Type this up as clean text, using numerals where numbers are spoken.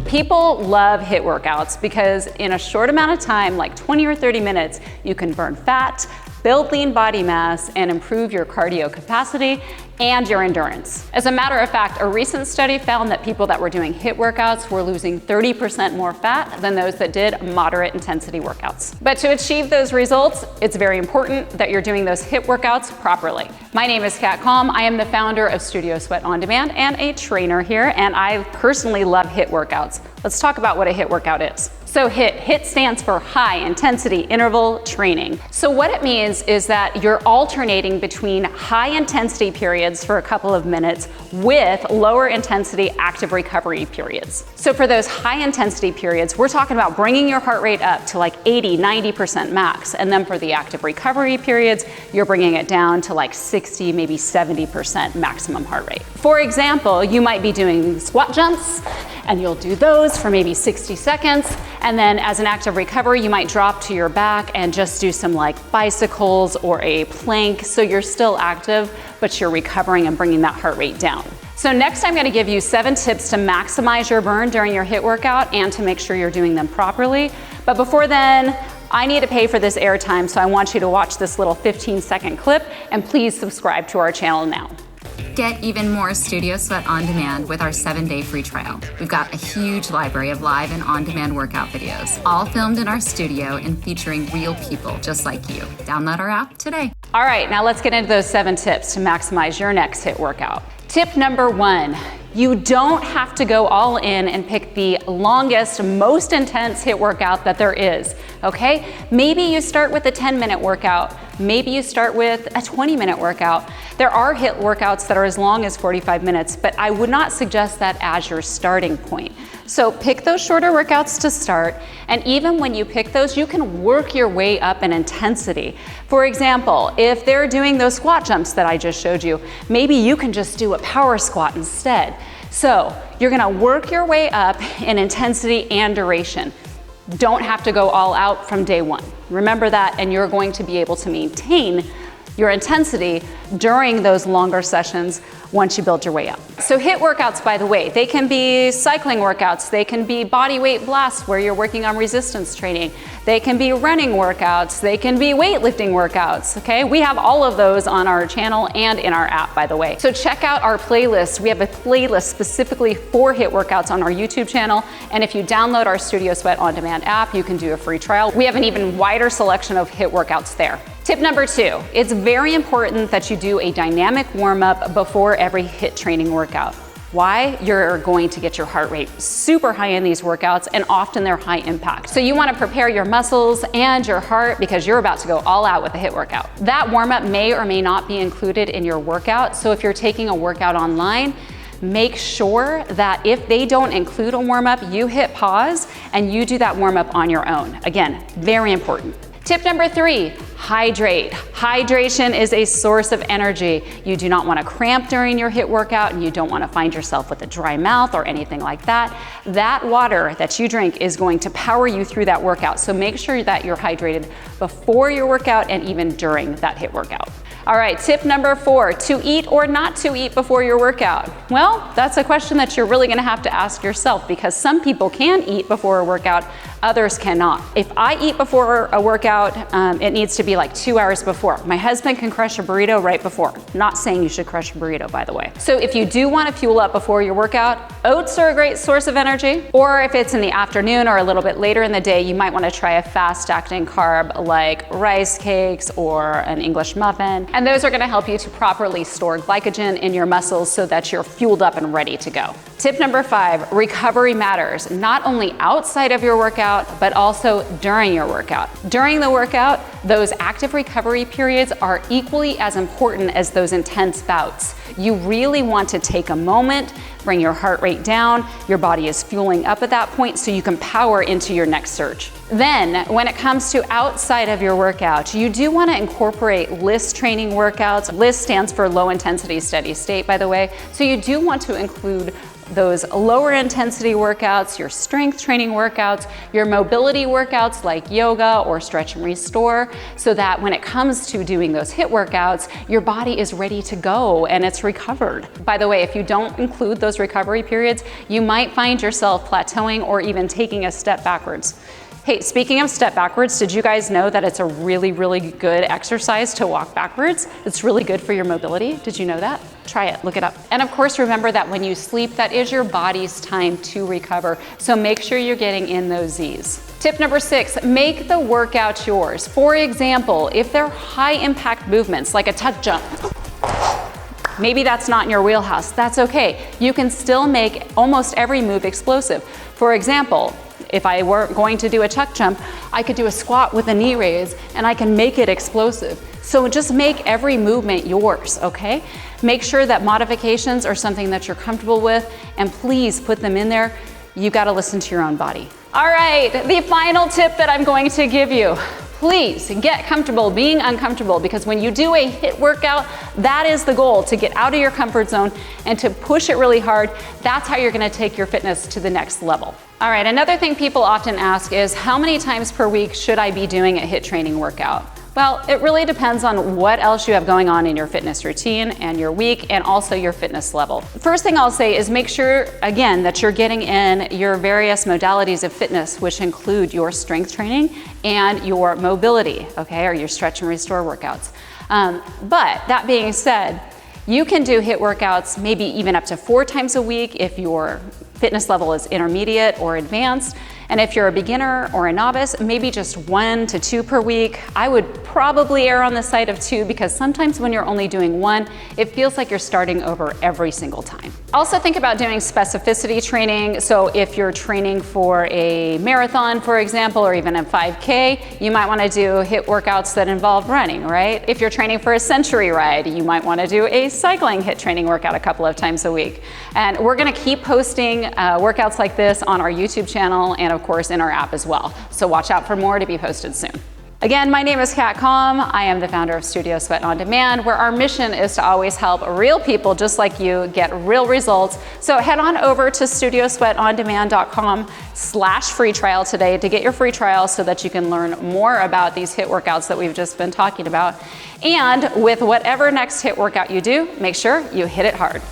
People love HIIT workouts because in a short amount of time, like 20 or 30 minutes, you can burn fat, build lean body mass, and improve your cardio capacity and your endurance. As a matter of fact, a recent study found that people that were doing HIIT workouts were losing 30% more fat than those that did moderate intensity workouts. But to achieve those results, it's very important that you're doing those HIIT workouts properly. My name is Kat Kalm. I am the founder of Studio Sweat On Demand and a trainer here, and I personally love HIIT workouts. Let's talk about what a HIIT workout is. So HIIT stands for high intensity interval training. So what it means is that you're alternating between high intensity periods for a couple of minutes with lower intensity active recovery periods. So for those high intensity periods, we're talking about bringing your heart rate up to like 80, 90% max. And then for the active recovery periods, you're bringing it down to like 60, maybe 70% maximum heart rate. For example, you might be doing squat jumps and you'll do those for maybe 60 seconds. And then as an active recovery, you might drop to your back and just do some like bicycles or a plank. So you're still active, but you're recovering and bringing that heart rate down. So next I'm gonna give you 7 tips to maximize your burn during your HIIT workout and to make sure you're doing them properly. But before then, I need to pay for this airtime, so I want you to watch this little 15-second clip, and please subscribe to our channel now. Get even more Studio Sweat On Demand with our 7-day free trial. We've got a huge library of live and on-demand workout videos, all filmed in our studio and featuring real people just like you. Download our app today. All right, now let's get into those 7 tips to maximize your next HIIT workout. Tip number 1, you don't have to go all in and pick the longest, most intense HIIT workout that there is, okay? Maybe you start with a 10-minute workout. Maybe you start with a 20-minute workout. There are HIIT workouts that are as long as 45 minutes, but I would not suggest that as your starting point. So pick those shorter workouts to start, and even when you pick those, you can work your way up in intensity. For example, if they're doing those squat jumps that I just showed you, maybe you can just do a power squat instead. So you're gonna work your way up in intensity and duration. Don't have to go all out from day one. Remember that, and you're going to be able to maintain your intensity during those longer sessions once you build your way up. So HIIT workouts, by the way, they can be cycling workouts, they can be body weight blasts where you're working on resistance training, they can be running workouts, they can be weightlifting workouts, okay? We have all of those on our channel and in our app, by the way. So check out our playlist. We have a playlist specifically for HIIT workouts on our YouTube channel, and if you download our Studio Sweat On Demand app, you can do a free trial. We have an even wider selection of HIIT workouts there. Tip number 2, it's very important that you do a dynamic warm-up before every HIIT training workout. Why? You're going to get your heart rate super high in these workouts, and often they're high impact. So you want to prepare your muscles and your heart because you're about to go all out with a HIIT workout. That warm-up may or may not be included in your workout. So if you're taking a workout online, make sure that if they don't include a warm-up, you hit pause and you do that warm-up on your own. Again, very important. Tip number 3, hydrate. Hydration is a source of energy. You do not want to cramp during your HIIT workout, and you don't want to find yourself with a dry mouth or anything like that. That water that you drink is going to power you through that workout. So make sure that you're hydrated before your workout and even during that HIIT workout. All right, tip number 4, to eat or not to eat before your workout. Well, that's a question that you're really gonna have to ask yourself, because some people can eat before a workout, others cannot. If I eat before a workout, it needs to be like 2 hours before. My husband can crush a burrito right before. Not saying you should crush a burrito, by the way. So if you do wanna fuel up before your workout, oats are a great source of energy. Or if it's in the afternoon or a little bit later in the day, you might wanna try a fast-acting carb like rice cakes or an English muffin. And those are gonna help you to properly store glycogen in your muscles so that you're fueled up and ready to go. Tip number 5, recovery matters, not only outside of your workout, but also during your workout. During the workout, those active recovery periods are equally as important as those intense bouts. You really want to take a moment, bring your heart rate down, your body is fueling up at that point so you can power into your next surge. Then, when it comes to outside of your workout, you do want to incorporate LIST training workouts. LIST stands for low intensity steady state, by the way. So you do want to include those lower intensity workouts, your strength training workouts, your mobility workouts like yoga or stretch and restore, so that when it comes to doing those HIIT workouts, your body is ready to go and it's recovered. By the way, if you don't include those recovery periods, you might find yourself plateauing or even taking a step backwards. Hey, speaking of step backwards, did you guys know that it's a really, really good exercise to walk backwards? It's really good for your mobility. Did you know that? Try it, look it up. And of course, remember that when you sleep, that is your body's time to recover. So make sure you're getting in those Z's. Tip number 6, make the workout yours. For example, if they're high impact movements like a tuck jump, maybe that's not in your wheelhouse, that's okay. You can still make almost every move explosive. For example, if I were going to do a tuck jump, I could do a squat with a knee raise and I can make it explosive. So just make every movement yours, okay? Make sure that modifications are something that you're comfortable with, and please put them in there. You gotta listen to your own body. All right, the final tip that I'm going to give you. Please get comfortable being uncomfortable, because when you do a HIIT workout, that is the goal, to get out of your comfort zone and to push it really hard. That's how you're gonna take your fitness to the next level. All right, another thing people often ask is, how many times per week should I be doing a HIIT training workout? Well, it really depends on what else you have going on in your fitness routine and your week, and also your fitness level. First thing I'll say is make sure, again, that you're getting in your various modalities of fitness, which include your strength training and your mobility, okay, or your stretch and restore workouts. But that being said, you can do HIIT workouts maybe even up to 4 times a week if your fitness level is intermediate or advanced. And if you're a beginner or a novice, maybe just 1 to 2 per week. I would probably err on the side of 2, because sometimes when you're only doing 1, it feels like you're starting over every single time. Also think about doing specificity training. So if you're training for a marathon, for example, or even a 5K, you might want to do HIIT workouts that involve running, right? If you're training for a century ride, you might want to do a cycling HIIT training workout a couple of times a week. And we're going to keep posting workouts like this on our YouTube channel, and of course in our app as well. So watch out for more to be posted soon. Again, my name is Kat Calm. I am the founder of Studio Sweat On Demand, where our mission is to always help real people just like you get real results. So head on over to studiosweatondemand.com/free trial today to get your free trial, so that you can learn more about these HIIT workouts that we've just been talking about. And with whatever next HIIT workout you do, make sure you hit it hard.